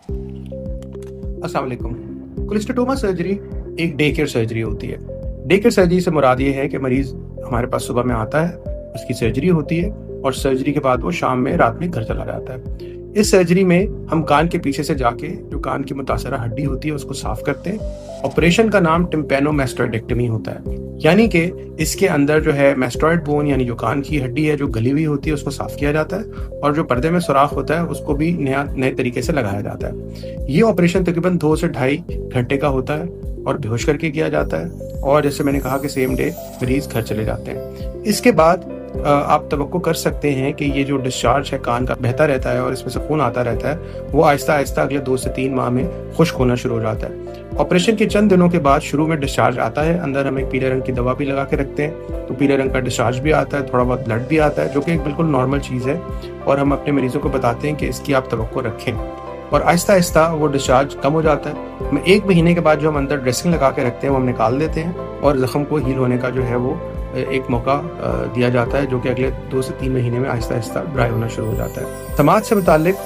अस्सलाम वालेकुम। Cholesteatoma surgery एक डे केयर सर्जरी होती है। डे केयर सर्जरी से मुराद ये है कि मरीज़ हमारे पास सुबह में आता है, उसकी सर्जरी होती है और सर्जरी के बाद वो शाम में रात में घर चला जाता है। इस सर्जरी में हम कान के पीछे से जाके जो कान की मुतासरा हड्डी होती है उसको साफ करते हैं। ऑपरेशन का नाम टिम्पैनोमैस्टॉइडेक्टमी होता है, यानी कि इसके अंदर जो है मैस्टॉइड बोन यानी जो कान की हड्डी है जो गली हुई होती है उसको साफ किया जाता है और जो पर्दे में सुराख होता है उसको भी नए तरीके से लगाया जाता है। ये ऑपरेशन तकरीबन 2 से ढाई घंटे का होता है और बेहोश करके किया जाता है और जैसे मैंने कहा कि सेम डे मरीज घर चले जाते हैं। इसके बाद आप तवक्को कर सकते हैं कि ये जो डिस्चार्ज है कान का बहता रहता है और इसमें से खून आता रहता है वो आहिस्ता आहिस्ता अगले 2 से 3 माह में खुश्क होना शुरू हो जाता है। ऑपरेशन के चंद दिनों के बाद शुरू में डिस्चार्ज आता है, अंदर हम एक पीले रंग की दवा भी लगा के रखते हैं तो पीले रंग का डिस्चार्ज भी आता है, थोड़ा बहुत ब्लड भी आता है जो कि एक बिल्कुल नॉर्मल चीज़ है और हम अपने मरीजों को बताते हैं कि इसकी आप तवक्को रखें और आहिस्ता आहिस्ता वो डिस्चार्ज कम हो जाता है। 1 महीने के बाद जो हम अंदर ड्रेसिंग लगा के रखते हैं वो हम निकाल देते हैं और ज़ख्म को हील होने का जो है वो एक मौका दिया जाता है जो कि अगले 2 से 3 महीने में आहिस्ता आहिस्ता ड्राई होना शुरू हो जाता है। समाज से मुतालिक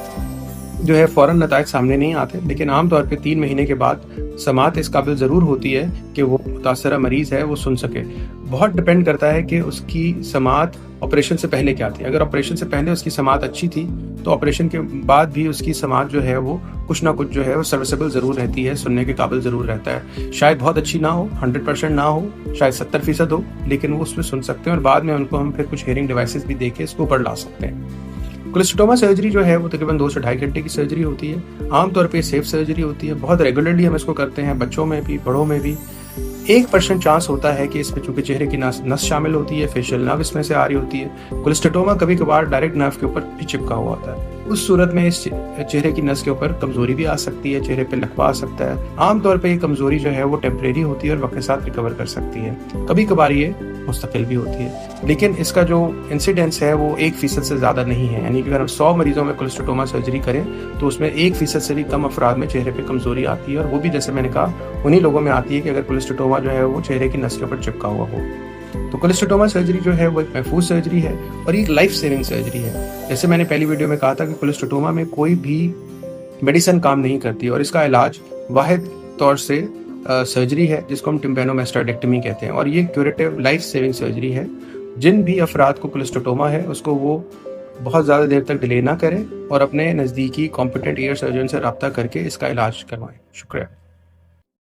जो है फ़ौरन नताइज सामने नहीं आते, लेकिन आमतौर पे 3 महीने के बाद समात इस काबिल ज़रूर होती है कि वो मुतासरा मरीज़ है वो सुन सके। बहुत डिपेंड करता है कि उसकी समात ऑपरेशन से पहले क्या थी। अगर ऑपरेशन से पहले उसकी समात अच्छी थी तो ऑपरेशन के बाद भी उसकी समात जो है वो कुछ ना कुछ जो है वो सर्विसेबल ज़रूर रहती है, सुनने के काबिल ज़रूर रहता है। शायद बहुत अच्छी ना हो, 100% ना हो, शायद 70% हो, लेकिन वो उसमें सुन सकते हैं और बाद में उनको हम फिर कुछ हेयरिंग डिवाइसेस भी दे के इसको ऊपर ला सकते हैं। कोलेस्टेटोमा सर्जरी जो है वो तकरीबन 2 से ढाई घंटे की सर्जरी होती है। आमतौर पे सेफ सर्जरी होती है, बहुत रेगुलरली हम इसको करते हैं, बच्चों में भी बड़ों में भी। 1% चांस होता है कि इसमें चूंकि चेहरे की नस शामिल होती है, फेशियल नर्व इसमें से आ रही होती है। कोलेस्टेटोमा कभी कभार डायरेक्ट नर्व के ऊपर भी चिपका हुआ होता है। उस सूरत में इस चेहरे की नस के ऊपर कमजोरी भी आ सकती है, चेहरे पे लकवा आ सकता है। आमतौर पे ये कमजोरी जो है वो टेम्परेरी होती है और वक्त के साथ रिकवर कर सकती है। कभी कभार ये मुस्तकिल भी होती है, लेकिन इसका जो इंसिडेंस है वो 1% से ज़्यादा नहीं है। यानी कि अगर हम 100 मरीजों में कोलेस्टेटोमा सर्जरी करें तो उसमें 1% से भी कम अफराद में चेहरे पे कमजोरी आती है और वो भी जैसे मैंने कहा उन्हीं लोगों में आती है कि अगर कोलेस्टेटोमा जो है वो चेहरे की नस के ऊपर चिपका हुआ हो। तो कोलेस्टेटोमा सर्जरी जो है वो एक महफूज सर्जरी है और एक लाइफ सेविंग सर्जरी है। जैसे मैंने पहली वीडियो में कहा था कि कोलेस्टेटोमा में कोई भी मेडिसिन काम नहीं करती और इसका इलाज वाहिद तौर से सर्जरी है जिसको हम टिम्पैनोमैस्टॉइडेक्टमी कहते हैं और ये क्यूरेटिव लाइफ सेविंग सर्जरी है। जिन भी अफराद को कोलेस्टेटोमा है उसको वो बहुत ज़्यादा देर तक डिले ना करें और अपने नज़दीकी कॉम्पिटेंट ईयर सर्जन से रब्ता करके इसका इलाज करवाएं। शुक्रिया।